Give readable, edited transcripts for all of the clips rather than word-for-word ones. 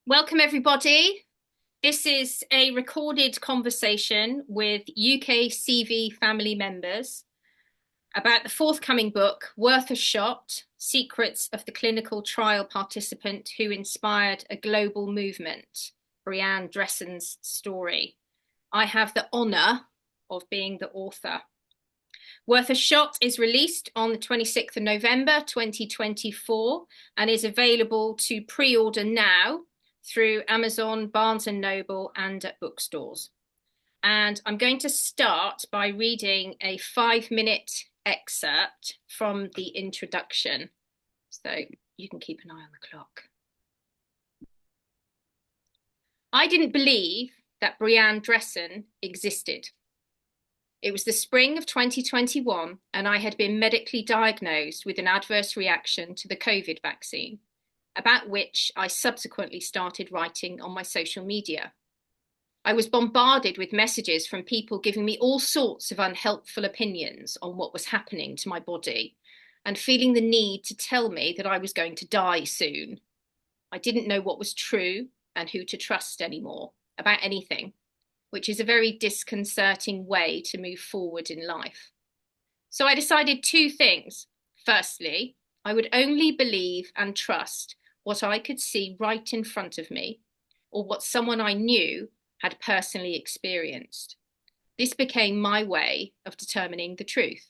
Welcome, everybody. This is a recorded conversation with UK CV family members about the forthcoming book, Worth a Shot: Secrets of the Clinical Trial Participant Who Inspired a Global Movement, Brianne Dressen's story. I have the honour of being the author. Worth a Shot is released on the 26th of November 2024 and is available to pre-order now through Amazon, Barnes & Noble, and at bookstores. And I'm going to start by reading a 5-minute excerpt from the introduction. So you can keep an eye on the clock. I didn't believe that Brianne Dressen existed. It was the spring of 2021, and I had been medically diagnosed with an adverse reaction to the COVID vaccine, about which I subsequently started writing on my social media. I was bombarded with messages from people giving me all sorts of unhelpful opinions on what was happening to my body and feeling the need to tell me that I was going to die soon. I didn't know what was true and who to trust anymore about anything, which is a very disconcerting way to move forward in life. So I decided two things. Firstly, I would only believe and trust what I could see right in front of me, or what someone I knew had personally experienced. This became my way of determining the truth.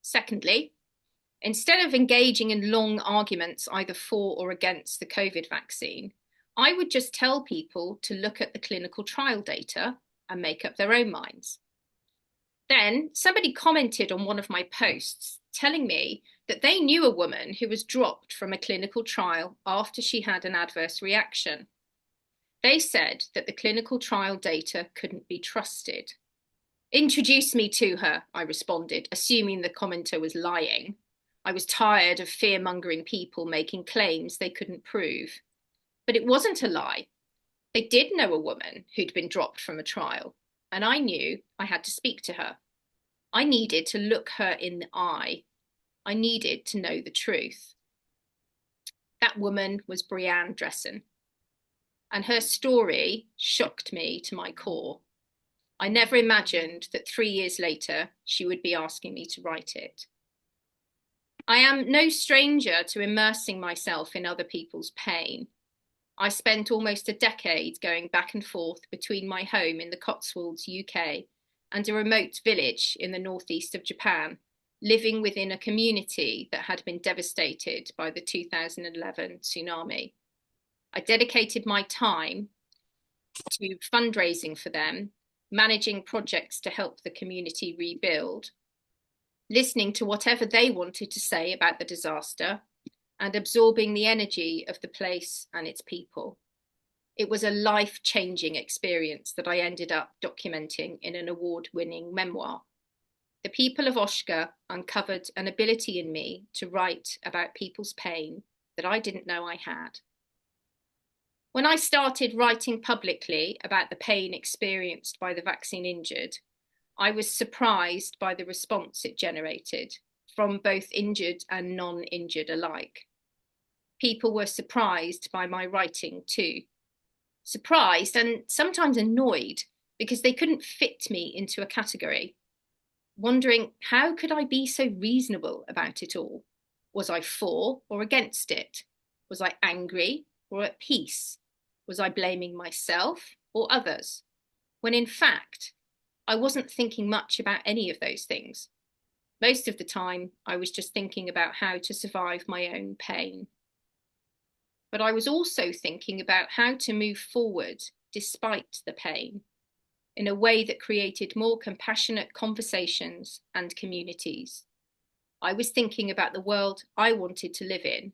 Secondly, instead of engaging in long arguments either for or against the COVID vaccine, I would just tell people to look at the clinical trial data and make up their own minds. Then somebody commented on one of my posts telling me that they knew a woman who was dropped from a clinical trial after she had an adverse reaction. They said that the clinical trial data couldn't be trusted. Introduce me to her, I responded, assuming the commenter was lying. I was tired of fear-mongering people making claims they couldn't prove. But it wasn't a lie. They did know a woman who'd been dropped from a trial, and I knew I had to speak to her. I needed to look her in the eye. I needed to know the truth. That woman was Brianne Dressen, and her story shocked me to my core. I never imagined that 3 years later she would be asking me to write it. I am no stranger to immersing myself in other people's pain. I spent almost a decade going back and forth between my home in the Cotswolds, UK, and a remote village in the northeast of Japan, living within a community that had been devastated by the 2011 tsunami. I dedicated my time to fundraising for them, managing projects to help the community rebuild, listening to whatever they wanted to say about the disaster, and absorbing the energy of the place and its people. It was a life-changing experience that I ended up documenting in an award-winning memoir. The people of Oshka uncovered an ability in me to write about people's pain that I didn't know I had. When I started writing publicly about the pain experienced by the vaccine injured, I was surprised by the response it generated from both injured and non-injured alike. People were surprised by my writing too. Surprised and sometimes annoyed because they couldn't fit me into a category. Wondering, how could I be so reasonable about it all? Was I for or against it? Was I angry or at peace? Was I blaming myself or others? When in fact, I wasn't thinking much about any of those things. Most of the time, I was just thinking about how to survive my own pain. But I was also thinking about how to move forward despite the pain, in a way that created more compassionate conversations and communities. I was thinking about the world I wanted to live in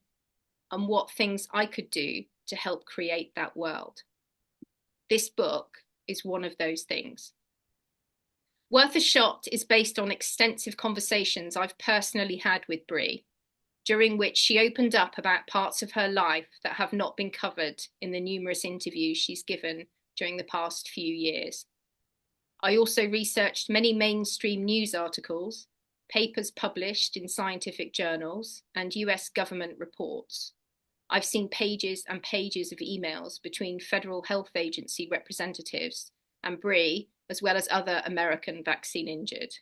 and what things I could do to help create that world. This book is one of those things. Worth a Shot is based on extensive conversations I've personally had with Bri, during which she opened up about parts of her life that have not been covered in the numerous interviews she's given during the past few years. I also researched many mainstream news articles, papers published in scientific journals, and US government reports. I've seen pages and pages of emails between Federal Health Agency representatives and Bri, as well as other American vaccine injured.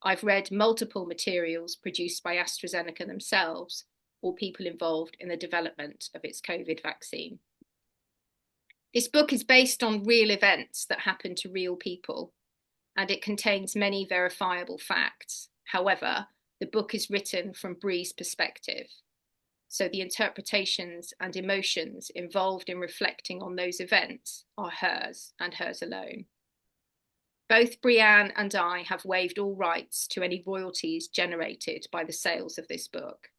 I've read multiple materials produced by AstraZeneca themselves or people involved in the development of its COVID vaccine. This book is based on real events that happened to real people, and it contains many verifiable facts. However, the book is written from Bri's perspective, so the interpretations and emotions involved in reflecting on those events are hers and hers alone. Both Brianne and I have waived all rights to any royalties generated by the sales of this book.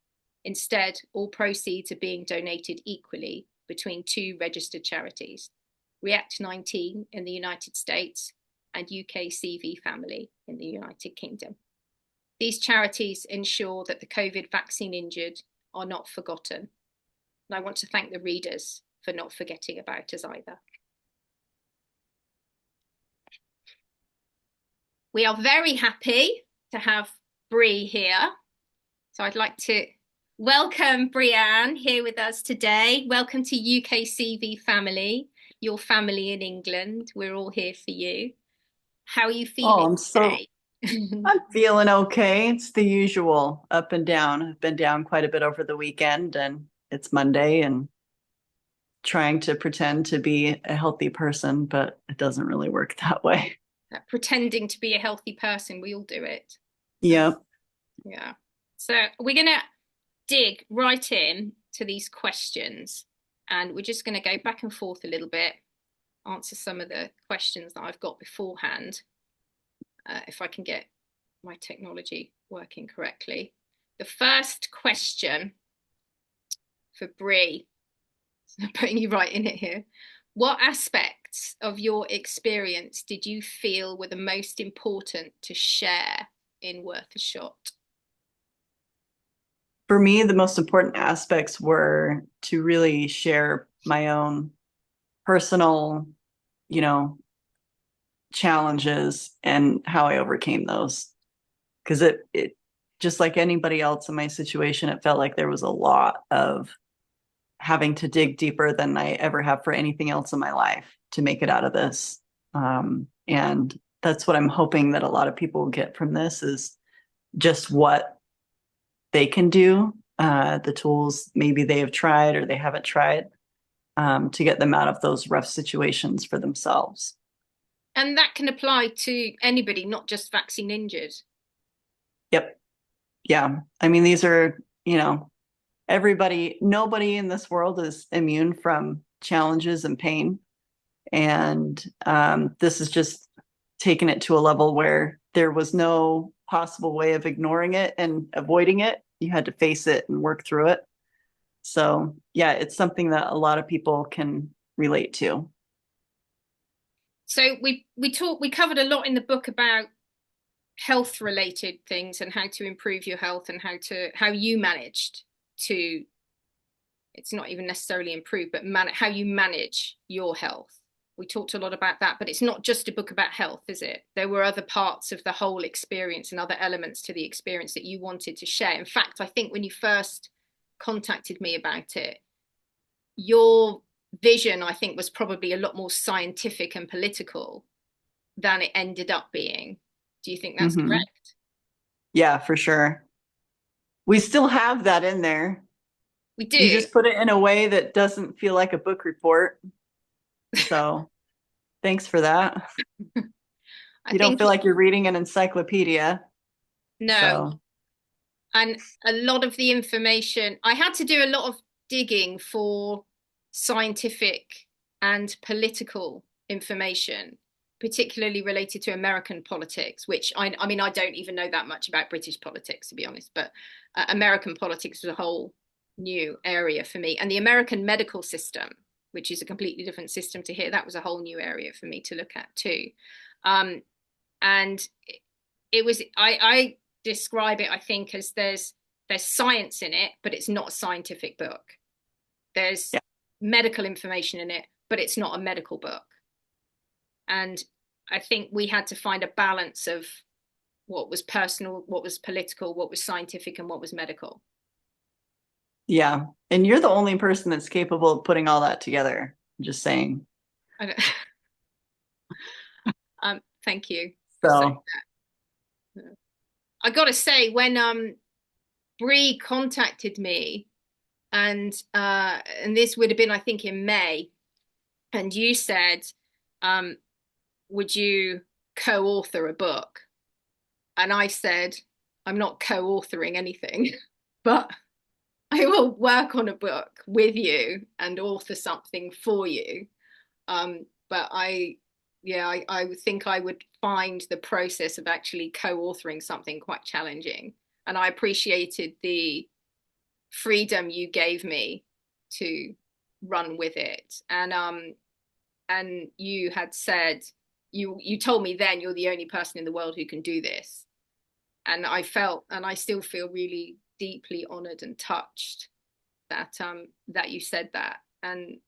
Instead, all proceeds are being donated equally between two registered charities, React 19 in the United States and UK CV Family in the United Kingdom. These charities ensure that the COVID vaccine injured are not forgotten. And I want to thank the readers for not forgetting about us either. We are very happy to have Bri here. So I'd like to welcome Brianne here with us today. Welcome to UK CV Family, your family in England. We're all here for you. How are you feeling today? I'm feeling okay. It's the usual up and down. I've been down quite a bit over the weekend, and it's Monday and trying to pretend to be a healthy person, but it doesn't really work that way. Pretending to be a healthy person, we all do it. Yep. Yeah. So we're going to dig right in to these questions, and we're just going to go back and forth a little bit, answer some of the questions that I've got beforehand, if I can get my technology working correctly. The first question for Bri, so I'm putting you right in it here. What aspects of your experience did you feel were the most important to share in Worth a Shot? For me, the most important aspects were to really share my own personal, challenges and how I overcame those. Because it just like anybody else in my situation, it felt like there was a lot of having to dig deeper than I ever have for anything else in my life to make it out of this. And that's what I'm hoping that a lot of people get from this is just what they can do, the tools maybe they have tried or they haven't tried, to get them out of those rough situations for themselves. And that can apply to anybody, not just vaccine injured. Yep. Yeah. I mean, these are, nobody in this world is immune from challenges and pain. And this is just taking it to a level where there was no possible way of ignoring it and avoiding it. You had to face it and work through it. So yeah, it's something that a lot of people can relate to. So we covered a lot in the book about health related things and how to improve your health and how you managed to, it's not even necessarily improve, but how you manage your health. We talked a lot about that, but it's not just a book about health, is it? There were other parts of the whole experience and other elements to the experience that you wanted to share. In fact, I think when you first contacted me about it, your vision, I think, was probably a lot more scientific and political than it ended up being. Do you think that's correct? Yeah, for sure. We still have that in there. We do. You just put it in a way that doesn't feel like a book report. So thanks for that. You don't feel like you're reading an encyclopedia. No. So. And a lot of the information, I had to do a lot of digging for scientific and political information, particularly related to American politics, which I mean, I don't even know that much about British politics, to be honest, but American politics was a whole new area for me. And the American medical system, which is a completely different system to here, that was a whole new area for me to look at too. And it was, I describe it, I think, as there's science in it, but it's not a scientific book. There's medical information in it, but it's not a medical book. And I think we had to find a balance of what was personal, what was political, what was scientific, and what was medical. Yeah. And you're the only person that's capable of putting all that together. I'm just saying. I don't, thank you for saying So, that. I gotta say, when Bri contacted me, and this would have been, I think, in May, and you said, um, would you co-author a book? And I said, I'm not co-authoring anything, but I will work on a book with you and author something for you. But I would think I would find the process of actually co-authoring something quite challenging. And I appreciated the freedom you gave me to run with it. And you had said, you told me then you're the only person in the world who can do this. And I felt, and I still feel, really deeply honored and touched that you said that. And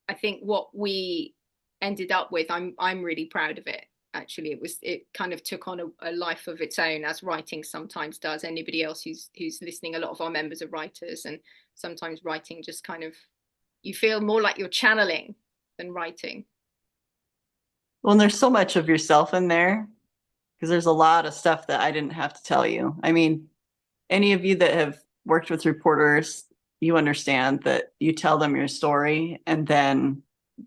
I think what we ended up with, I'm really proud of it. Actually, it kind of took on a life of its own, as writing sometimes does. Anybody else who's listening, a lot of our members are writers, and sometimes writing just kind of, you feel more like you're channeling than writing. well, and there's so much of yourself in there because there's a lot of stuff that I didn't have to tell you. I mean, any of you that have worked with reporters, you understand that you tell them your story and then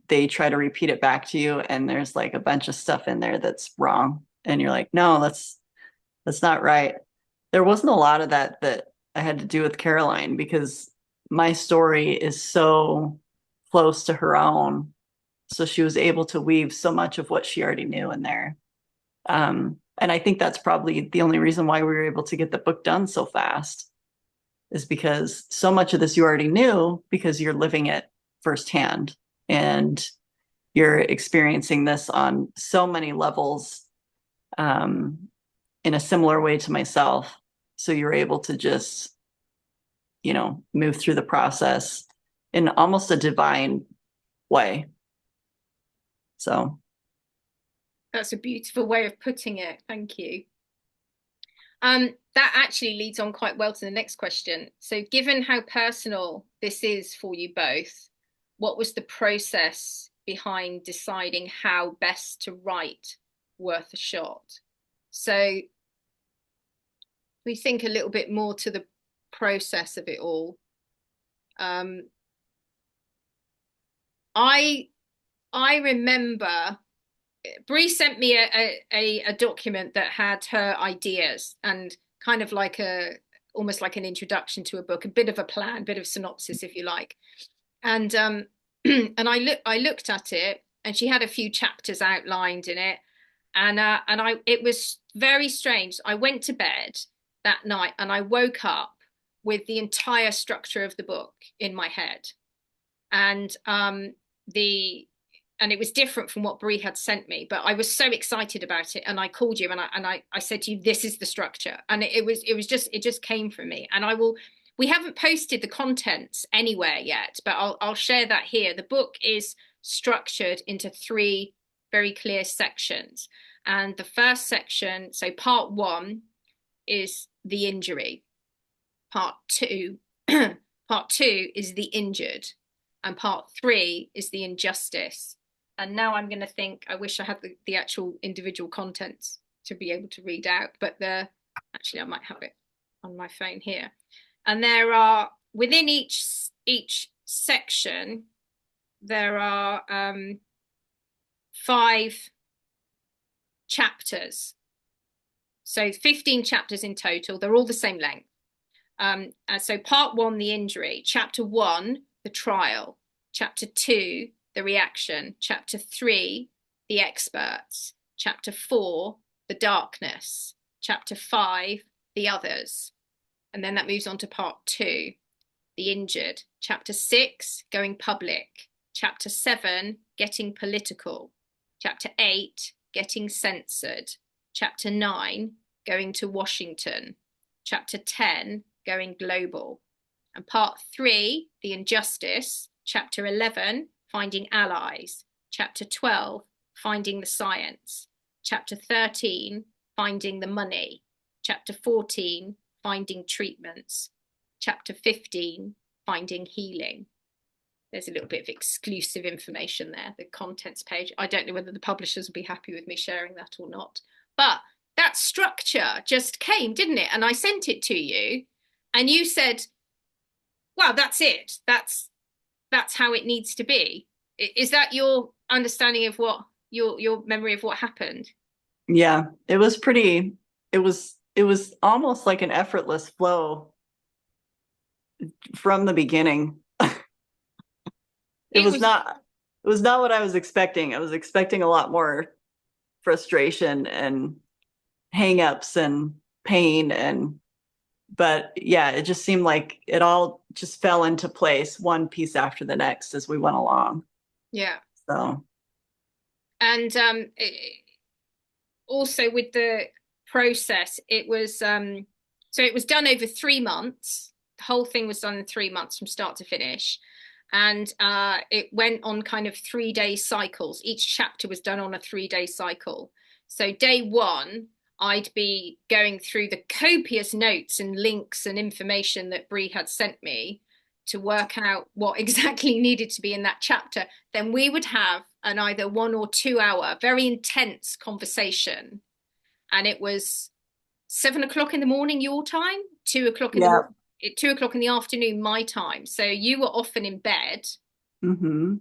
they try to repeat it back to you, and there's like a bunch of stuff in there that's wrong. And you're like, no, that's not right. There wasn't a lot of that I had to do with Caroline because my story is so close to her own. So she was able to weave so much of what she already knew in there. And I think that's probably the only reason why we were able to get the book done so fast is because so much of this you already knew because you're living it firsthand and you're experiencing this on so many levels in a similar way to myself. So you're able to just, move through the process in almost a divine way. So, That's a beautiful way of putting it. Thank you. That actually leads on quite well to the next question. So, given how personal this is for you both, what was the process behind deciding how best to write Worth a Shot? So, we think a little bit more to the process of it all. I remember Bri sent me a document that had her ideas and kind of like almost like an introduction to a book, a bit of a plan, a bit of synopsis, if you like. And and I looked at it, and she had a few chapters outlined in it, and it was very strange. I went to bed that night and I woke up with the entire structure of the book in my head, and the and it was different from what Bri had sent me, but I was so excited about it, and I called you and I said to you, this is the structure, and it just came from me. And we haven't posted the contents anywhere yet, but I'll share that here. The book is structured into 3 very clear sections, and the first section, so part 1, is the injury. Part 2 part 2 is the injured, and part 3 is the injustice. And now I'm going to think, I wish I had the actual individual contents to be able to read out, but actually I might have it on my phone here. And there are, within each section, there are 5 chapters. So 15 chapters in total. They're all the same length. So part 1, the injury. Chapter 1, the trial. Chapter 2, the reaction. Chapter 3, the experts. Chapter 4, the darkness. Chapter 5, the others. And then that moves on to part 2, the injured. Chapter 6, going public. Chapter 7, getting political. Chapter 8, getting censored. Chapter 9, going to Washington. Chapter 10, going global. And part 3, the injustice. Chapter 11, finding allies. Chapter 12, finding the science. Chapter 13, finding the money. Chapter 14, finding treatments. Chapter 15, Finding Healing. There's a little bit of exclusive information there, the contents page. I don't know whether the publishers will be happy with me sharing that or not. But that structure just came, didn't it? And I sent it to you and you said, well, that's it. That's how it needs to be. Is that your understanding of what your memory of what happened? Yeah, it was almost like an effortless flow from the beginning. It was, it was not what I was expecting. I was expecting a lot more frustration and hangups and pain, and but yeah, it just seemed like it all just fell into place one piece after the next as we went along. yeah. So And also with the process, it was so it was done over 3 months. The whole thing was done in 3 months from start to finish. And it went on kind of 3-day cycles. Each chapter was done on a 3-day cycle. So day one, I'd be going through the copious notes and links and information that Bri had sent me to work out what exactly needed to be in that chapter. Then we would have an either 1 or 2 hour, very intense conversation. And it was 7 o'clock in the morning, your time, 2 o'clock in the yeah. morning, 2 o'clock in the afternoon, my time. So you were often in bed Mm-hmm.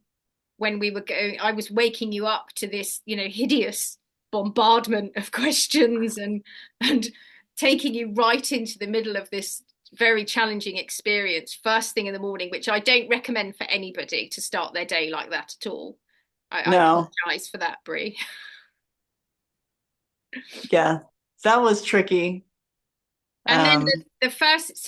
when we were going. I was waking you up to this, hideous bombardment of questions and taking you right into the middle of this very challenging experience first thing in the morning, which I don't recommend for anybody to start their day like that at all. I No. apologize for that, Bri. Yeah, that was tricky. And then Um, the first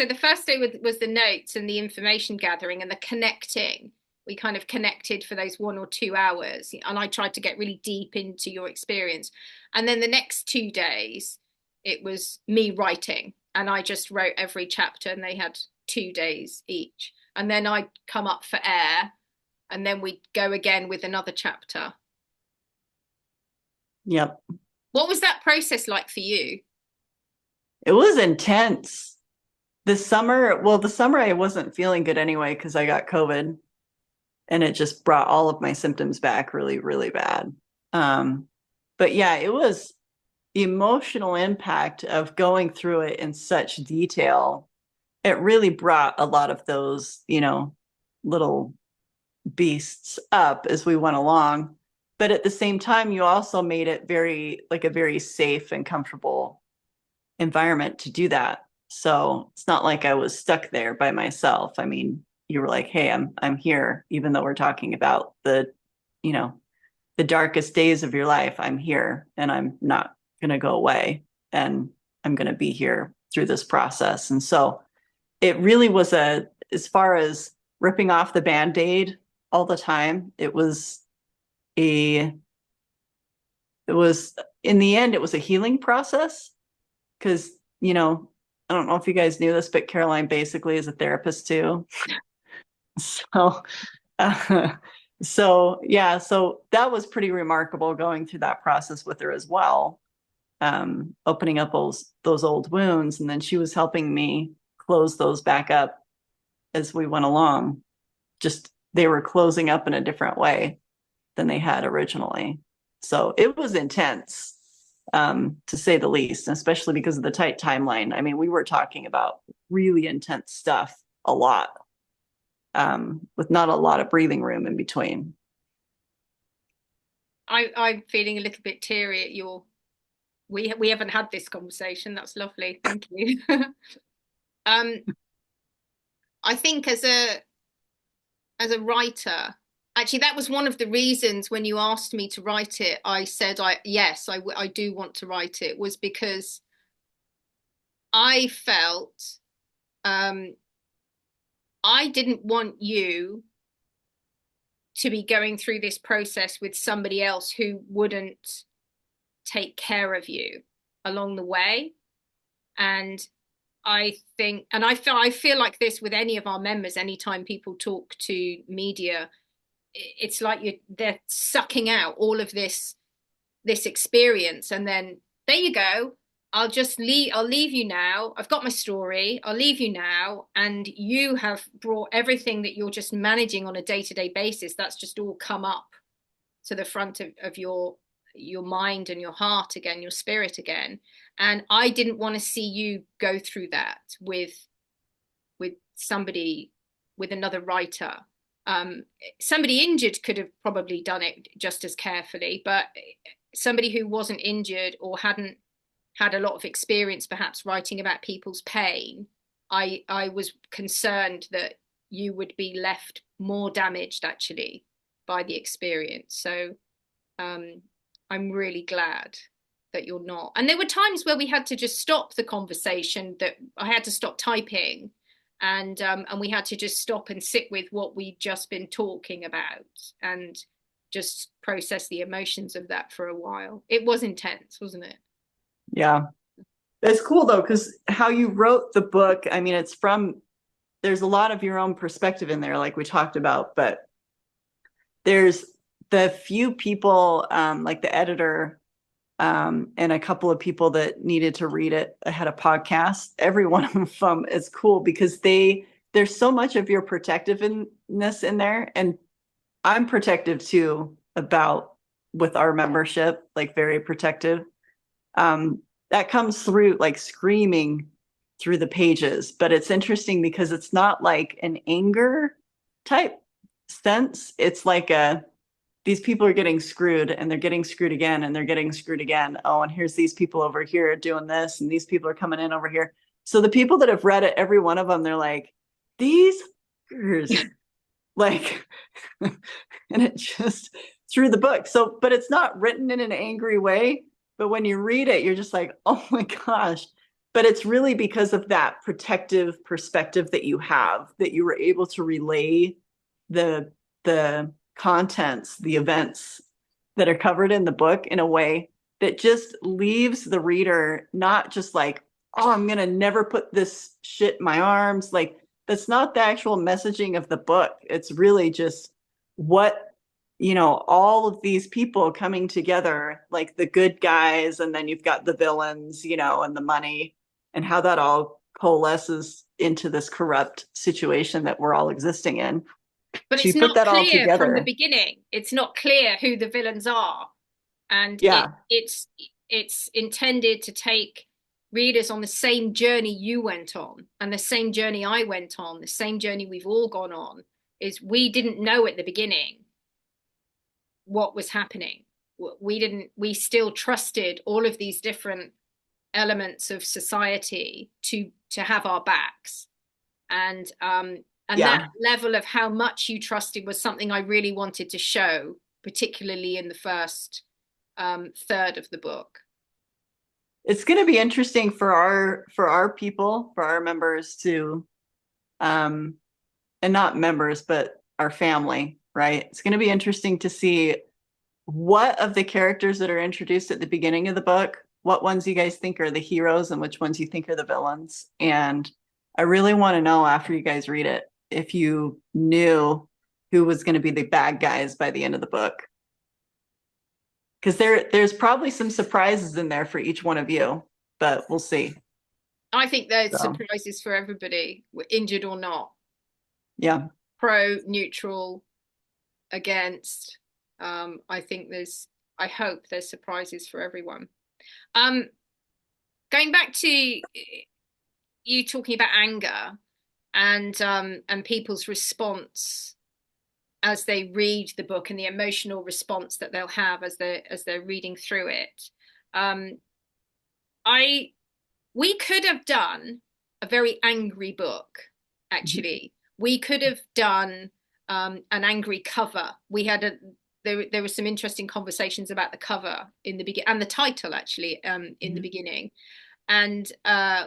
day was the notes and the information gathering and the connecting. We kind of connected for those 1 or 2 hours, and I tried to get really deep into your experience. And then the next 2 days, it was me writing, and I just wrote every chapter, and they had 2 days each. And then I'd come up for air, and then we'd go again with another chapter. yep. What was that process like for you? It was intense. The summer I wasn't feeling good anyway because I got COVID and it just brought all of my symptoms back really, really bad. But yeah, it was the emotional impact of going through it in such detail. It really brought a lot of those, little beasts up as we went along. But at the same time, you also made it like a very safe and comfortable environment to do that. So it's not like I was stuck there by myself. I mean, you were like, "Hey, I'm here," even though we're talking about you know, the darkest days of your life. I'm here, and I'm not going to go away, and I'm going to be here through this process. And so it really was as far as ripping off the Band-Aid all the time, a, it was in the end, it was a healing process because, I don't know if you guys knew this, but Caroline basically is a therapist too. So, uh, so that was pretty remarkable going through that process with her as well, opening up those old wounds, and then she was helping me close those back up as we went along. Just they were closing up in a different way than they had originally. So it was intense, to say the least, especially because of the tight timeline. I mean, we were talking about really intense stuff a lot, with not a lot of breathing room in between. I'm feeling a little bit teary at your. We haven't had this conversation. That's lovely. Thank you. um, I think as a writer, actually, that was one of the reasons when you asked me to write it, I said, yes, I do want to write it, was because I felt I didn't want you to be going through this process with somebody else who wouldn't take care of you along the way. And I think, and I feel like this with any of our members, anytime people talk to media, it's like they're sucking out all of this experience, and then there you go. I'll leave you now. I've got my story. I'll leave you now. And you have brought everything that you're just managing on a day-to-day basis. That's just all come up to the front of your mind and your heart again, your spirit again. And I didn't want to see you go through that with somebody, with another writer. Somebody injured could have probably done it just as carefully, but somebody who wasn't injured or hadn't had a lot of experience perhaps writing about people's pain, I was concerned that you would be left more damaged actually by the experience. So I'm really glad that you're not. And there were times where we had to just stop the conversation, that I had to stop typing, and we had to just stop and sit with what we'd just been talking about and just process the emotions of that for a while. It was intense, wasn't it? Yeah. It's cool though, because how you wrote the book, I mean, there's a lot of your own perspective in there, like we talked about, but there's the few people, like the editor, and a couple of people that needed to read it ahead of podcast. Every one of them is cool because there's so much of your protectiveness in there. And I'm protective too with our membership, like very protective. That comes through like screaming through the pages, but it's interesting because it's not like an anger type sense. It's like these people are getting screwed and they're getting screwed again and they're getting screwed again. Oh, and here's these people over here doing this and these people are coming in over here. So the people that have read it, every one of them, they're like, these like, and it just through the book. So, but it's not written in an angry way. But when you read it, you're just like, oh my gosh. But it's really because of that protective perspective that you have, that you were able to relay the contents, the events that are covered in the book in a way that just leaves the reader not just like, oh, I'm going to never put this shit in my arms. Like, that's not the actual messaging of the book. It's really just what, all of these people coming together, like the good guys, and then you've got the villains, and the money, and how that all coalesces into this corrupt situation that we're all existing in. But So it's you put not that all clear from the together. beginning. It's not clear who the villains are. And Yeah. it's intended to take readers on the same journey you went on, and the same journey I went on, the same journey we've all gone on. Is we didn't know at the beginning what was happening. We still trusted all of these different elements of society to have our backs. And that Yeah. level of how much you trusted was something I really wanted to show, particularly in the first third of the book. It's going to be interesting for our people, for our members to, and not members, but our family, right? It's going to be interesting to see what of the characters that are introduced at the beginning of the book, what ones you guys think are the heroes and which ones you think are the villains. And I really want to know after you guys read it, if you knew who was going to be the bad guys by the end of the book. Because there's probably some surprises in there for each one of you, but we'll see. I think there's surprises for everybody, injured or not. Yeah. Pro, neutral, against. I hope there's surprises for everyone. Going back to you talking about anger and people's response as they read the book, and the emotional response that they'll have as they're reading through it. We could have done a very angry book, actually. We could have done an angry cover. There were some interesting conversations about the cover in the beginning, and the title actually in the beginning. And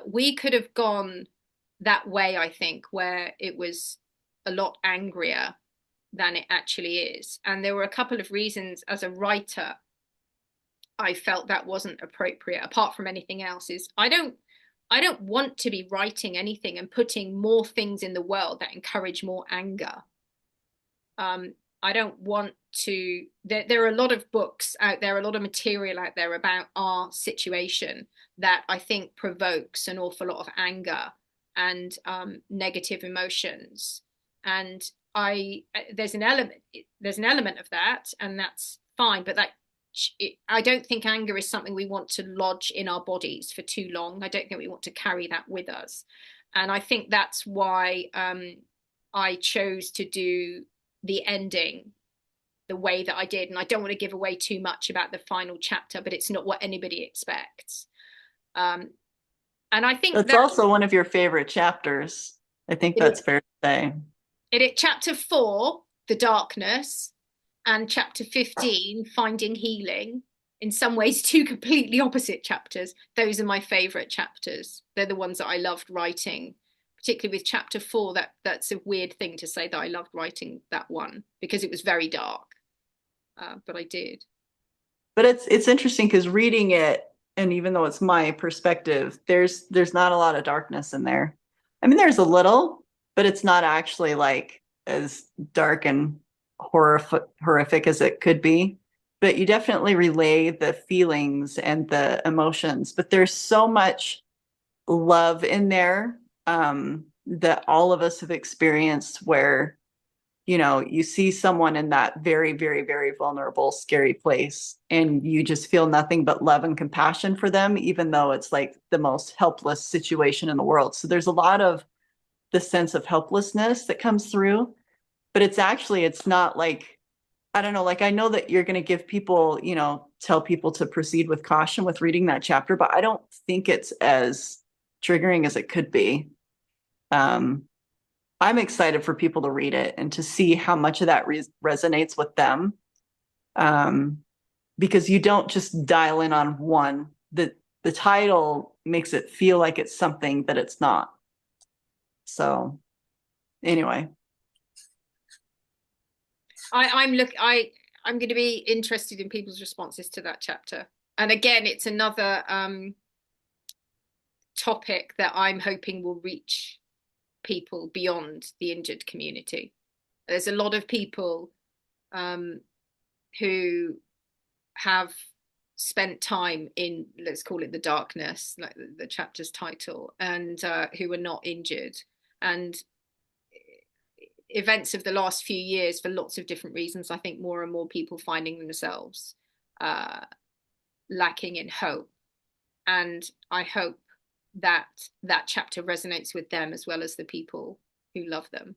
we could have gone that way, I think, where it was a lot angrier than it actually is. And there were a couple of reasons as a writer I felt that wasn't appropriate, apart from anything else. Is I don't want to be writing anything and putting more things in the world that encourage more anger. I don't want to. There are a lot of books out there, a lot of material out there about our situation that I think provokes an awful lot of anger and negative emotions. And I there's an element of that, and that's fine. But I don't think anger is something we want to lodge in our bodies for too long. I don't think we want to carry that with us. And I think that's why I chose to do the ending the way that I did. And I don't want to give away too much about the final chapter, but it's not what anybody expects. And I think That's that also one of your favorite chapters. I think it, that's fair to say. chapter 4, the darkness, and chapter 15, finding healing, in some ways two completely opposite chapters. Those are my favorite chapters. They're the ones that I loved writing, particularly with chapter 4. That's a weird thing to say, that I loved writing that one, because it was very dark, but I did. But it's interesting because reading it, and even though it's my perspective, there's not a lot of darkness in there. I mean, there's a little, but it's not actually like as dark and horrific as it could be. But you definitely relay the feelings and the emotions. But there's so much love in there, that all of us have experienced, where you see someone in that very, very, very vulnerable, scary place, and you just feel nothing but love and compassion for them, even though it's like the most helpless situation in the world. So there's a lot of the sense of helplessness that comes through, but it's not like, I don't know, like, I know that you're going to give people, tell people to proceed with caution with reading that chapter, but I don't think it's as triggering as it could be. I'm excited for people to read it and to see how much of that resonates with them. Because you don't just dial in on one. The title makes it feel like it's something that it's not. So anyway. I'm going to be interested in people's responses to that chapter. And again, it's another topic that I'm hoping will reach people beyond the injured community. There's a lot of people who have spent time in, let's call it the darkness, like the chapter's title, and who are not injured. And events of the last few years, for lots of different reasons, I think more and more people finding themselves lacking in hope. And I hope that that chapter resonates with them as well as the people who love them.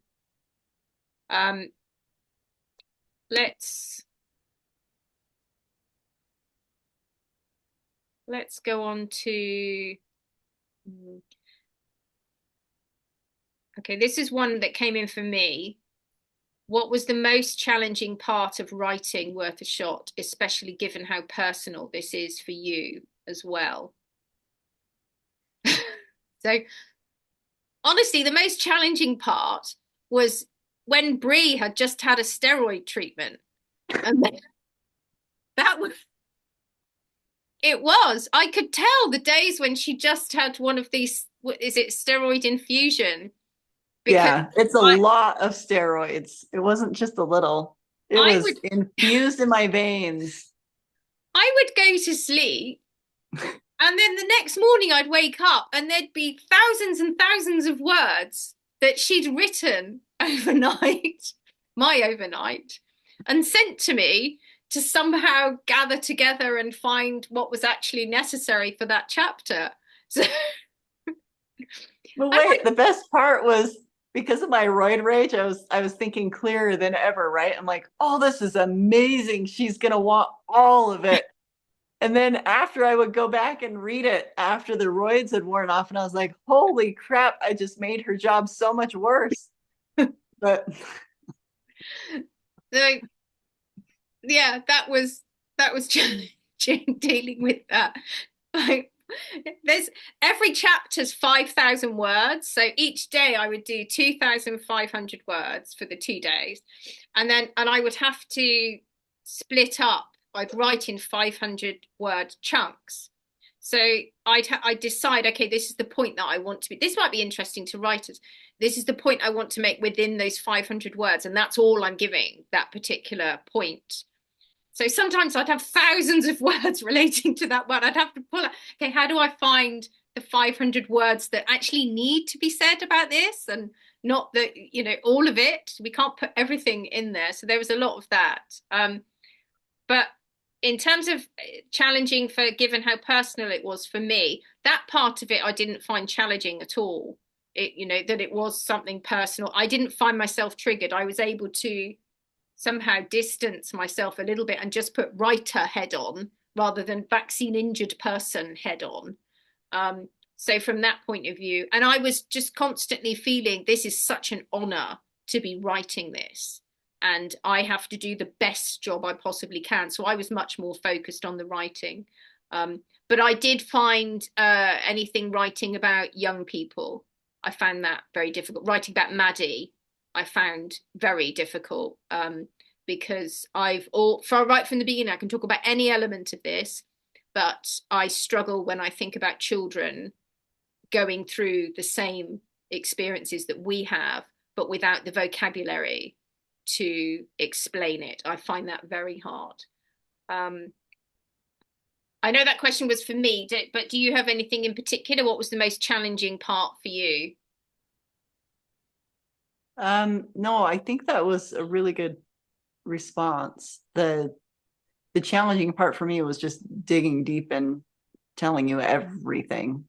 Let's go on to, okay, this is one that came in for me. What was the most challenging part of writing Worth a Shot, especially given how personal this is for you as well? So honestly, the most challenging part was when Bri had just had a steroid treatment. And that was, I could tell the days when she just had one of these, what is it, steroid infusion? Yeah, it's a lot of steroids. It wasn't just a little. It was infused in my veins. I would go to sleep, and then the next morning I'd wake up and there'd be thousands and thousands of words that she'd written overnight, my overnight, and sent to me to somehow gather together and find what was actually necessary for that chapter. So, but wait, the best part was, because of my roid rage, I was thinking clearer than ever, right? I'm like, oh, this is amazing. She's gonna want all of it. And then after, I would go back and read it after the roids had worn off, and I was like, holy crap, I just made her job so much worse. But like, yeah, that was challenging dealing with that. Like, there's every chapter's 5,000 words, so each day I would do 2,500 words for the 2 days, and I would have to split up. I'd write in 500 word chunks, So I decide, okay, this is the point that I want to be. This might be interesting to writers. This is the point I want to make within those 500 words, and that's all I'm giving that particular point. So sometimes I'd have thousands of words relating to that word. I'd have to pull out, okay, how do I find the 500 words that actually need to be said about this, and not that, all of it. We can't put everything in there. So there was a lot of that. But in terms of challenging, for given how personal it was for me, that part of it I didn't find challenging at all. That it was something personal. I didn't find myself triggered. I was able to somehow distance myself a little bit and just put writer head on rather than vaccine injured person head on. So from that point of view, and I was just constantly feeling this is such an honor to be writing this, and I have to do the best job I possibly can. So I was much more focused on the writing. But I did find anything writing about young people, I found that very difficult. Writing about Maddie, I found very difficult, because right from the beginning, I can talk about any element of this, but I struggle when I think about children going through the same experiences that we have, but without the vocabulary to explain it. I find that very hard. I know that question was for me, but do you have anything in particular? What was the most challenging part for you? No, I think that was a really good response. The challenging part for me was just digging deep and telling you everything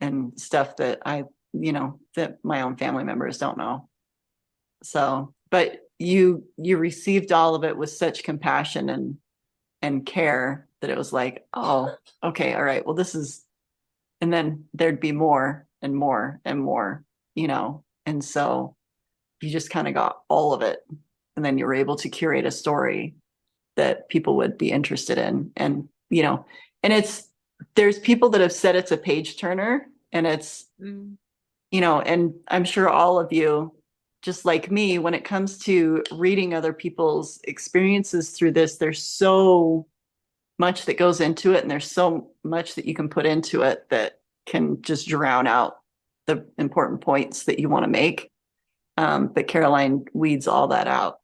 and stuff that that my own family members don't know. So, but you received all of it with such compassion and care that it was like, oh, okay, all right, well, this is, and then there'd be more and more and more, and so you just kind of got all of it, and then you were able to curate a story that people would be interested in. And and there's people that have said it's a page turner, and it's and I'm sure all of you, just like me, when it comes to reading other people's experiences through this, there's so much that goes into it, and there's so much that you can put into it that can just drown out the important points that you want to make. But Caroline weeds all that out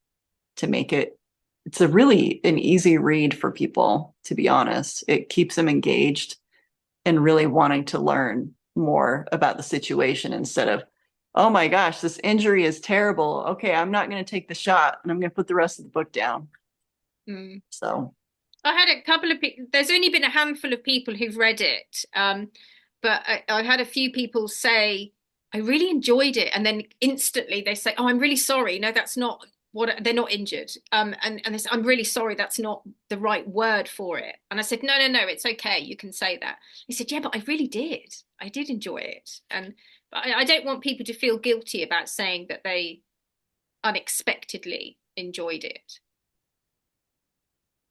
to make it's an easy read for people, to be honest. It keeps them engaged and really wanting to learn more about the situation, instead of, oh my gosh, this injury is terrible. Okay, I'm not going to take the shot, and I'm going to put the rest of the book down. So I had a couple of people, there's only been a handful of people who've read it. But I had a few people say, I really enjoyed it. And then instantly they say, oh, I'm really sorry. No, that's not they're not injured. And they say, I'm really sorry, that's not the right word for it. And I said, no, it's okay. You can say that. He said, yeah, but I really did. I did enjoy it. But I don't want people to feel guilty about saying that they unexpectedly enjoyed it.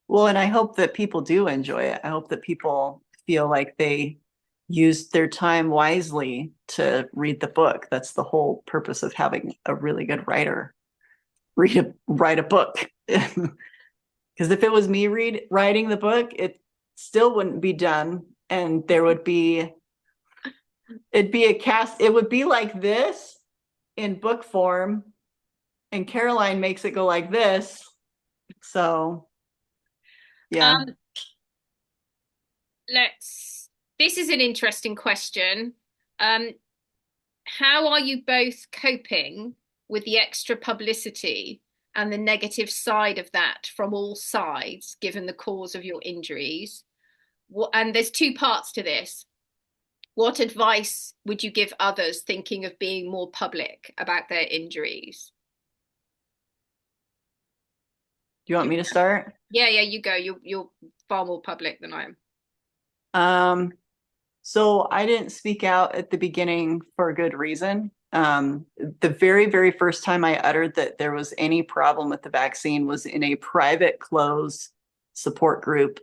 Well, and I hope that people do enjoy it. I hope that people feel like they used their time wisely to read the book. That's the whole purpose of having a really good writer write a book. Because if it was me writing the book, it still wouldn't be done, and it'd be a cast. It would be like this in book form, and Caroline makes it go like this. So yeah. This is an interesting question. How are you both coping with the extra publicity and the negative side of that from all sides, given the cause of your injuries? And there's two parts to this. What advice would you give others thinking of being more public about their injuries? Do you want me to start? Yeah, you go. You're far more public than I am. So I didn't speak out at the beginning for a good reason. The very, very first time I uttered that there was any problem with the vaccine was in a private, closed support group.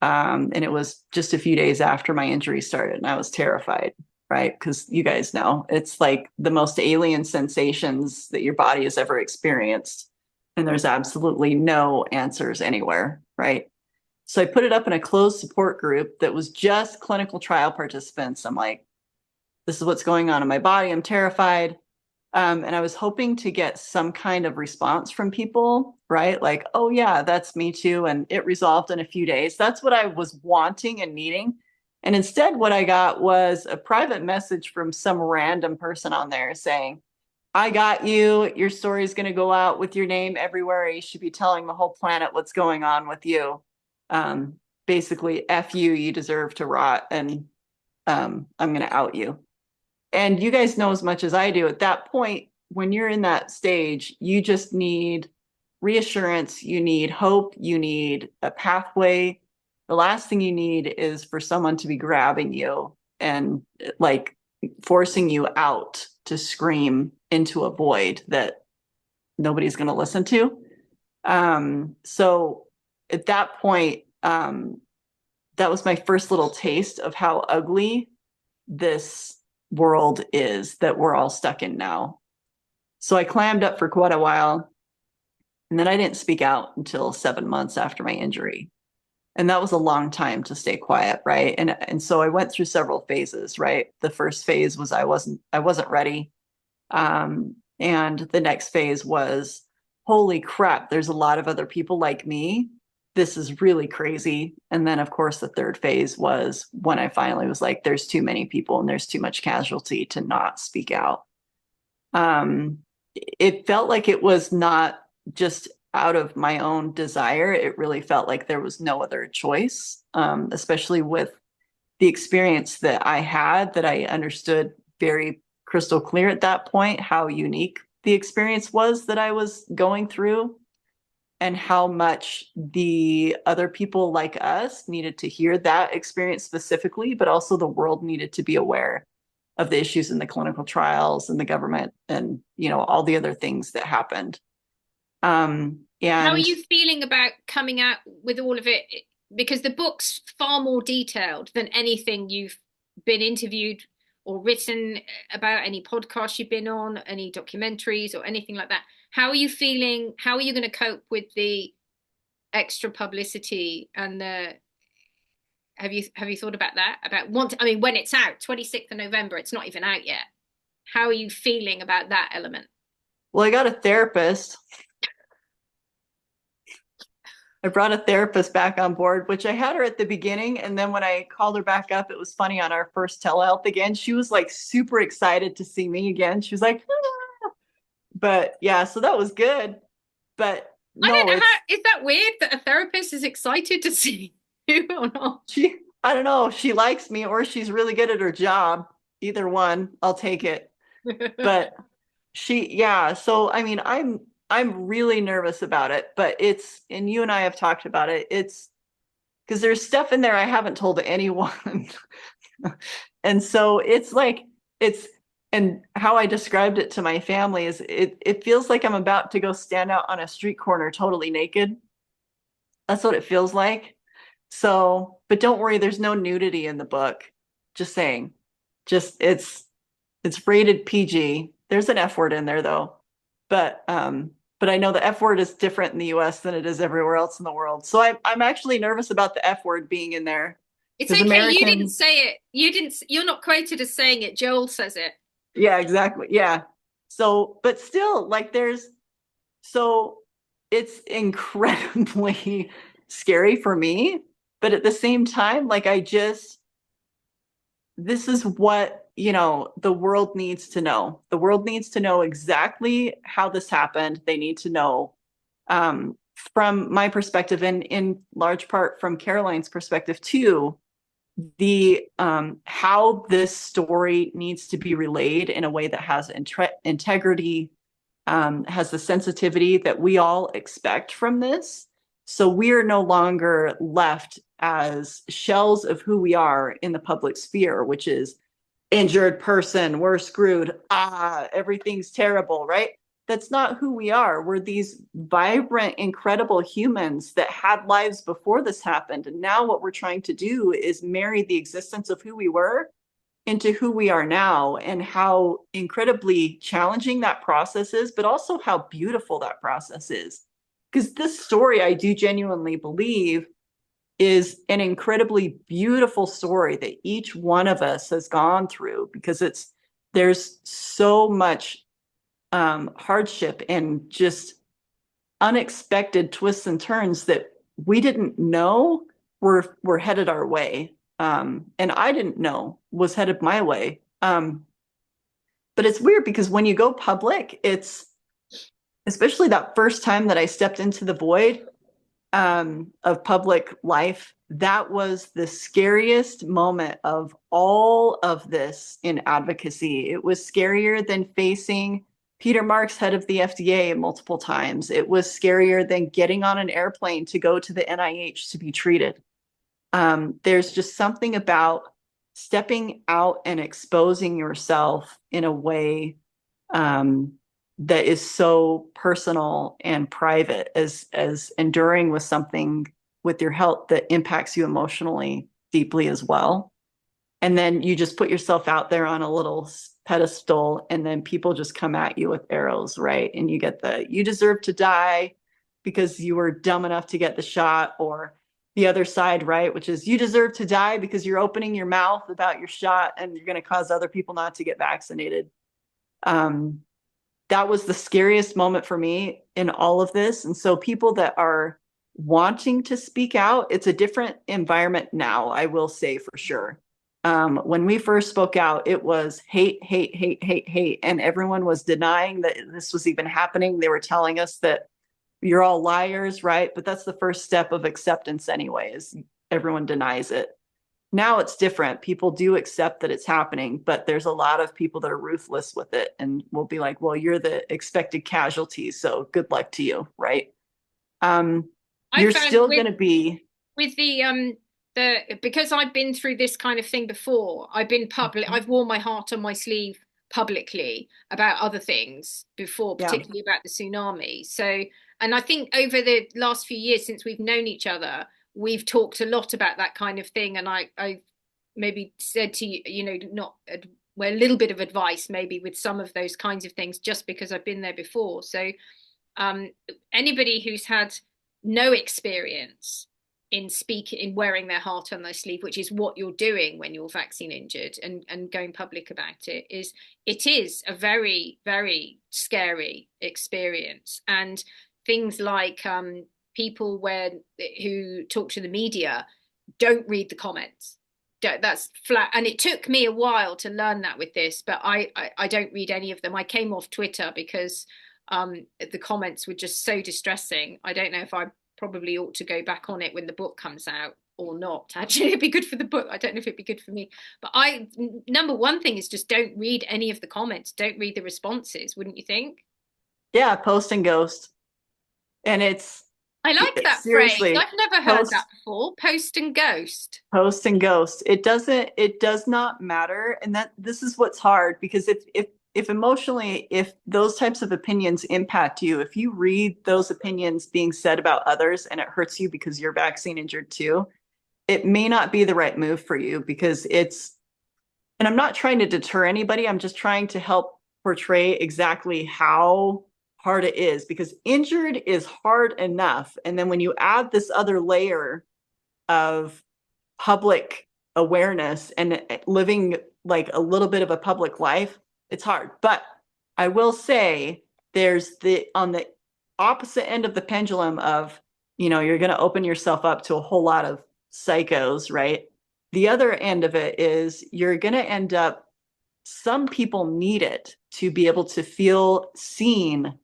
And it was just a few days after my injury started, and I was terrified, right? Because you guys know, it's like the most alien sensations that your body has ever experienced. And there's absolutely no answers anywhere, right? So I put it up in a closed support group that was just clinical trial participants. I'm like, this is what's going on in my body. I'm terrified. And I was hoping to get some kind of response from people, right? Like, oh, yeah, that's me too. And it resolved in a few days. That's what I was wanting and needing. And instead, what I got was a private message from some random person on there saying, I got you. Your story is going to go out with your name everywhere. You should be telling the whole planet what's going on with you. Basically, F you, you deserve to rot. And I'm going to out you. And you guys know as much as I do, at that point, when you're in that stage, you just need reassurance, you need hope, you need a pathway. The last thing you need is for someone to be grabbing you and like forcing you out to scream into a void that nobody's going to listen to. So at that point, that was my first little taste of how ugly this world is that we're all stuck in now. So I clammed up for quite a while, and then I didn't speak out until 7 months after my injury. And that was a long time to stay quiet, right? And so I went through several phases, right? The first phase was I wasn't ready. And the next phase was, holy crap, there's a lot of other people like me. This is really crazy. And then, of course, the third phase was when I finally was like, there's too many people and there's too much casualty to not speak out. It felt like it was not just out of my own desire. It really felt like there was no other choice, especially with the experience that I had, that I understood very crystal clear at that point, how unique the experience was that I was going through, and how much the other people like us needed to hear that experience specifically, but also the world needed to be aware of the issues in the clinical trials and the government and, you know, all the other things that happened. How are And you feeling about coming out with all of it? Because the book's far more detailed than anything you've been interviewed or written about, any podcasts you've been on, any documentaries or anything like that. How are you feeling? How are you going to cope with the extra publicity and the have you thought about that? About I mean, when it's out, 26th of November, it's not even out yet. How are you feeling about that element? well, I got a therapist. I brought a therapist back on board, which I had her at the beginning. And then when I called her back up, it was funny, on our first telehealth again, she was like super excited to see me again. She was like, ah. But yeah, so that was good. But I don't no, know, it's, is that weird that a therapist is excited to see you or not? I don't know, she likes me or she's really good at her job. Either one, I'll take it. But yeah, so I mean, I'm really nervous about it, but it's, and you and I have talked about it. It's because there's stuff in there I haven't told anyone. And so it's like, and how I described it to my family is it feels like I'm about to go stand out on a street corner totally naked. That's what it feels like. So, but don't worry, there's no nudity in the book. Just saying. Just it's rated PG. There's an F word in there though. But I know the F word is different in the US than it is everywhere else in the world. So I'm actually nervous about the F word being in there It's because okay. You didn't American, say it. You're not quoted as saying it. Joel says it. yeah, exactly. Yeah. So, but still, like so it's incredibly scary for me. But at the same time, like this is what, you know, the world needs to know. The world needs to know exactly how this happened. They need to know, from my perspective, and in large part from Caroline's perspective too, the how this story needs to be relayed in a way that has integrity, has the sensitivity that we all expect from this. So we are no longer left as shells of who we are in the public sphere, which is injured person, we're screwed, everything's terrible, right? That's not who we are. We're these vibrant, incredible humans that had lives before this happened. And now what we're trying to do is marry the existence of who we were into who we are now, and how incredibly challenging that process is, but also how beautiful that process is. Because this story, I do genuinely believe, is an incredibly beautiful story that each one of us has gone through, because there's so much hardship and just unexpected twists and turns that we didn't know were headed our way. And I didn't know was headed my way. But it's weird because when you go public, it's especially that first time that I stepped into the void of public life, that was the scariest moment of all of this in advocacy. It was scarier than facing Peter Marks, head of the FDA, multiple times. It was scarier than getting on an airplane to go to the NIH to be treated. There's just something about stepping out and exposing yourself in a way that is so personal and private, as enduring with something with your health that impacts you emotionally deeply as well. And then you just put yourself out there on a little pedestal, and then people just come at you with arrows, right? And you get you deserve to die because you were dumb enough to get the shot, or the other side, right? Which is, you deserve to die because you're opening your mouth about your shot and you're going to cause other people not to get vaccinated. That was the scariest moment for me in all of this. And so people that are wanting to speak out, it's a different environment now, I will say for sure. When we first spoke out, it was hate, hate, hate, hate, hate. And everyone was denying that this was even happening. They were telling us that you're all liars, right? But that's the first step of acceptance anyway, is everyone denies it. Now it's different. People do accept that it's happening, but there's a lot of people that are ruthless with it and will be like, well, you're the expected casualty, so good luck to you, right? You're still going to be with the because I've been through this kind of thing before. I've been public. I've worn my heart on my sleeve publicly about other things before, particularly about the tsunami. So, and I think over the last few years since we've known each other, we've talked a lot about that kind of thing. And I maybe said to you, you know, not well, a little bit of advice maybe with some of those kinds of things, just because I've been there before. So anybody who's had no experience in speaking, in wearing their heart on their sleeve, which is what you're doing when you're vaccine injured and going public about it, it is a very, very scary experience. And things like people who talk to the media don't read the comments. That's flat. And it took me a while to learn that with this, but I don't read any of them. I came off Twitter because the comments were just so distressing. I don't know if I probably ought to go back on it when the book comes out or not. Actually, it'd be good for the book. I don't know if it'd be good for me. But number one thing is just don't read any of the comments. Don't read the responses, wouldn't you think? Yeah, post and ghost. And I like that phrase. I've never heard that before. Post and ghost. Post and ghost. It does not matter. And this is what's hard, because if emotionally, if those types of opinions impact you, if you read those opinions being said about others and it hurts you because you're vaccine injured too, it may not be the right move for you, because and I'm not trying to deter anybody. I'm just trying to help portray exactly how hard it is, because injured is hard enough. And then when you add this other layer of public awareness and living like a little bit of a public life, it's hard. But I will say there's on the opposite end of the pendulum of, you're going to open yourself up to a whole lot of psychos, right? The other end of it is you're going to end up, some people need it to be able to feel seen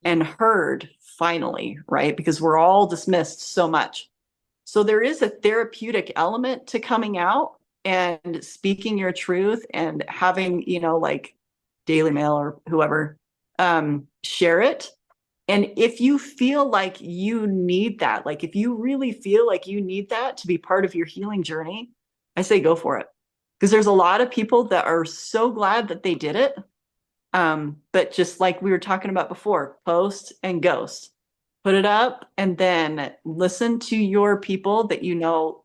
and heard finally, right? Because we're all dismissed so much. So there is a therapeutic element to coming out and speaking your truth and having, like Daily Mail or whoever share it. And if you feel like you need that, like if you really feel like you need that to be part of your healing journey, I say go for it. Because there's a lot of people that are so glad that they did it. But just like we were talking about before, post and ghost. Put it up and then listen to your people that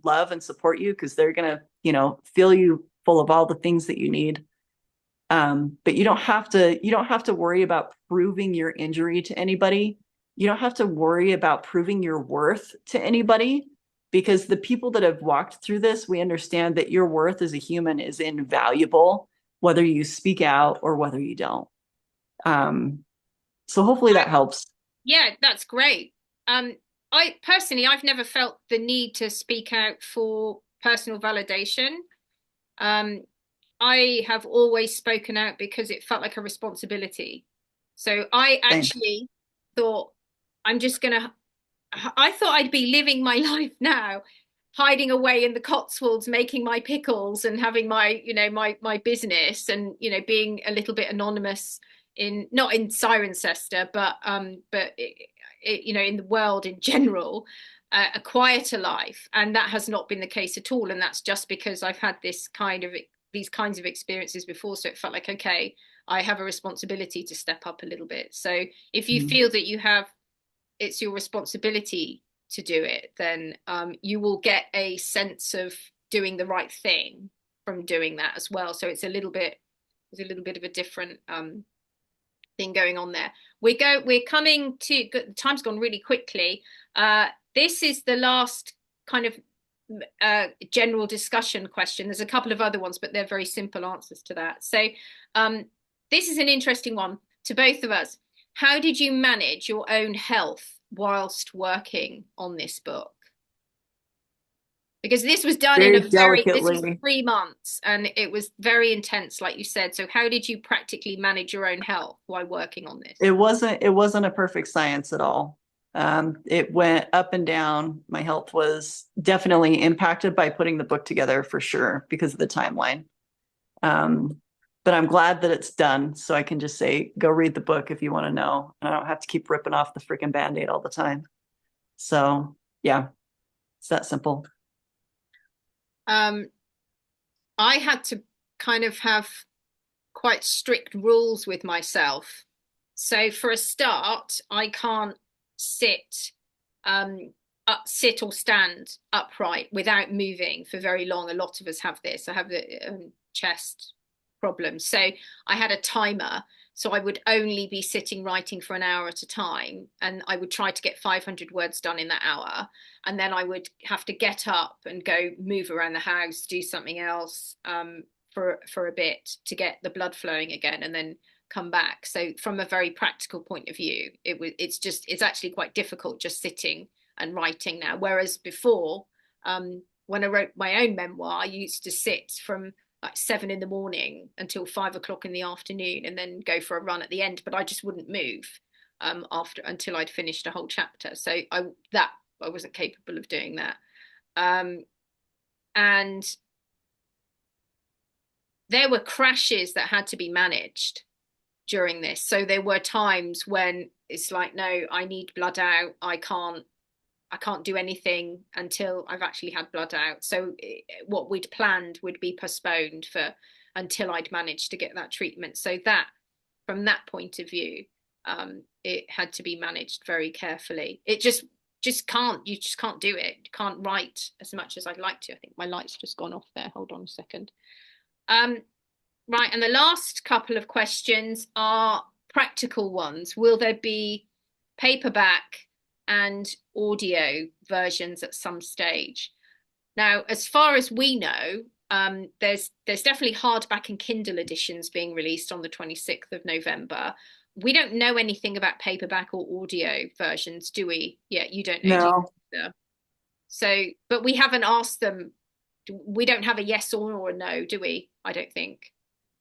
love and support you, because they're going to, fill you full of all the things that you need. But you don't have to worry about proving your injury to anybody. You don't have to worry about proving your worth to anybody. because the people that have walked through this, we understand that your worth as a human is invaluable, whether you speak out or whether you don't. So hopefully that helps. Yeah, that's great. I personally, I've never felt the need to speak out for personal validation. Um, I have always spoken out because it felt like a responsibility. So I Same. actually thought I'm just gonna, I thought I'd be living my life now, hiding away in the Cotswolds, making my pickles and having my, my business and, being a little bit anonymous in, not in Cirencester, but in the world in general, a quieter life. And that has not been the case at all. And that's just because I've had these kinds of experiences before. So it felt like, okay, I have a responsibility to step up a little bit. So if you feel that it's your responsibility to do it, then you will get a sense of doing the right thing from doing that as well. So there's a little bit of a different thing going on there. We're coming to, time's gone really quickly. This is the last kind of general discussion question. There's a couple of other ones, but they're very simple answers to that. So this is an interesting one to both of us. How did you manage your own health whilst working on this book? Because this was done this was 3 months and it was very intense, like you said. So how did you practically manage your own health while working on this? It wasn't a perfect science at all. It went up and down. My health was definitely impacted by putting the book together for sure because of the timeline. But I'm glad that it's done. So I can just say, go read the book if you want to know. And I don't have to keep ripping off the freaking Band-Aid all the time. So yeah, it's that simple. I had to kind of have quite strict rules with myself. So for a start, I can't sit sit or stand upright without moving for very long. A lot of us have this. I have the chest problem. So I had a timer. So I would only be sitting writing for an hour at a time. And I would try to get 500 words done in that hour. And then I would have to get up and go move around the house, do something else for a bit to get the blood flowing again and then come back. So from a very practical point of view, it's actually quite difficult just sitting and writing now. Whereas before, when I wrote my own memoir, I used to sit from like 7 in the morning until 5 o'clock in the afternoon and then go for a run at the end, but I just wouldn't move until I'd finished a whole chapter. So I wasn't capable of doing that. And there were crashes that had to be managed during this. So there were times when it's like, no, I need blood out. I can't do anything until I've actually had blood out. So what we'd planned would be postponed until I'd managed to get that treatment. So that, from that point of view, it had to be managed very carefully. You just can't do it. You can't write as much as I'd like to. I think my light's just gone off there. Hold on a second. Right, and the last couple of questions are practical ones. Will there be paperback and audio versions at some stage? Now, as far as we know, there's definitely hardback and Kindle editions being released on the 26th of November. We don't know anything about paperback or audio versions, do we? Yeah, you don't know. No. Do you? So, but we haven't asked them. We don't have a yes or a no, do we? I don't think.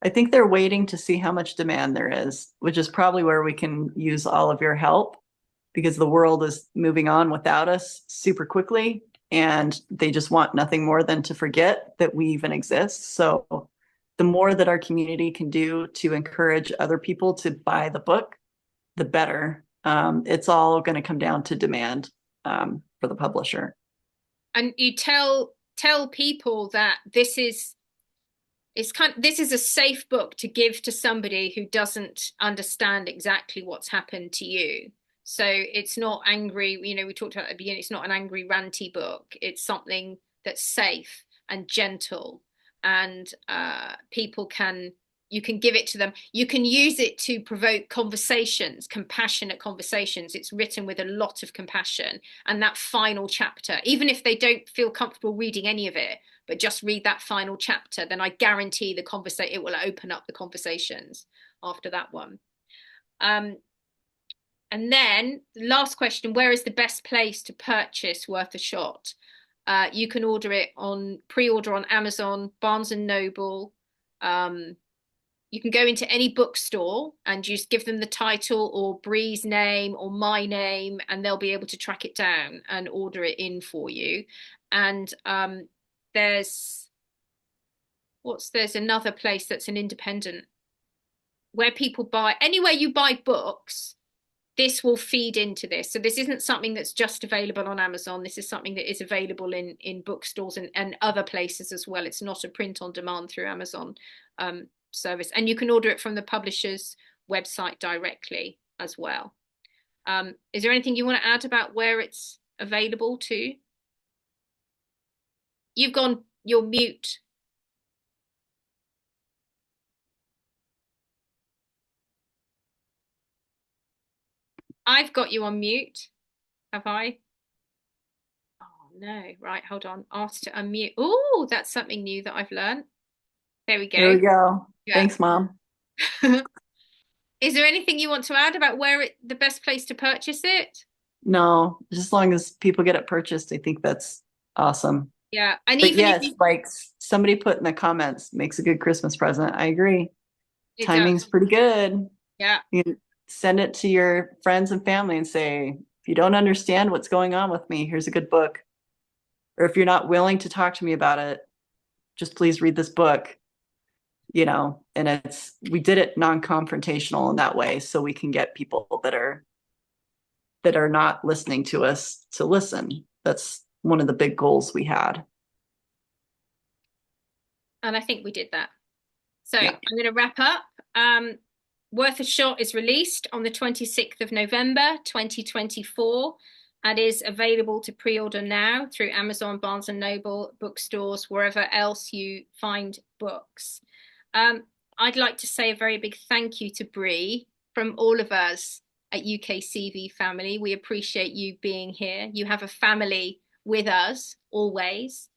I think they're waiting to see how much demand there is, which is probably where we can use all of your help because the world is moving on without us super quickly and they just want nothing more than to forget that we even exist. So the more that our community can do to encourage other people to buy the book, the better. It's all going to come down to demand for the publisher. And you tell people that this is a safe book to give to somebody who doesn't understand exactly what's happened to you. So it's not angry, we talked about at the beginning, it's not an angry, ranty book. It's something that's safe and gentle and people can You can give it to them. You can use it to provoke conversations, compassionate conversations. It's written with a lot of compassion. And that final chapter, even if they don't feel comfortable reading any of it, but just read that final chapter, then I guarantee the conversation, it will open up the conversations after that one. And then the last question, where is the best place to purchase Worth a Shot? You can order it pre-order on Amazon, Barnes and Noble. You can go into any bookstore and just give them the title or Bri's name or my name, and they'll be able to track it down and order it in for you. And there's another place that's an independent where people buy, anywhere you buy books, this will feed into this. So this isn't something that's just available on Amazon. This is something that is available in bookstores and other places as well. It's not a print on demand through Amazon service. And you can order it from the publisher's website directly as well. Is there anything you want to add about where it's available to? You're mute. I've got you on mute. Have I? Oh no, right, hold on. Ask to unmute. Oh, that's something new that I've learned. There we There go. we go. Yeah. Thanks, Mom. Is there anything you want to add about the best place to purchase it? No, just as long as people get it purchased, I think that's awesome. Yeah, and But even if yes, like somebody put in the comments, makes a good Christmas present. I agree. it Timing's does. pretty good. Yeah. You can send it to your friends and family and say, if you don't understand what's going on with me, here's a good book. Or if you're not willing to talk to me about it, just please read this book. And we did it non-confrontational in that way, so we can get people that are not listening to us to listen. That's one of the big goals we had. And I think we did that. So Yeah. I'm going to wrap up. Worth a Shot is released on the 26th of November, 2024, and is available to pre-order now through Amazon, Barnes and Noble, bookstores, wherever else you find books. I'd like to say a very big thank you to Bri from all of us at UKCV family. We appreciate you being here. You have a family with us always.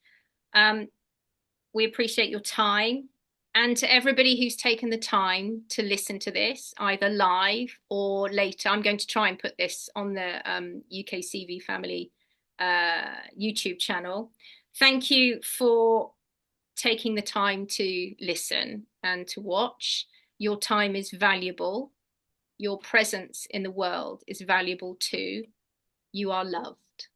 We appreciate your time. And to everybody who's taken the time to listen to this, either live or later, I'm going to try and put this on the UKCV family YouTube channel. Thank you for taking the time to listen and to watch. Your time is valuable. Your presence in the world is valuable too. You are loved.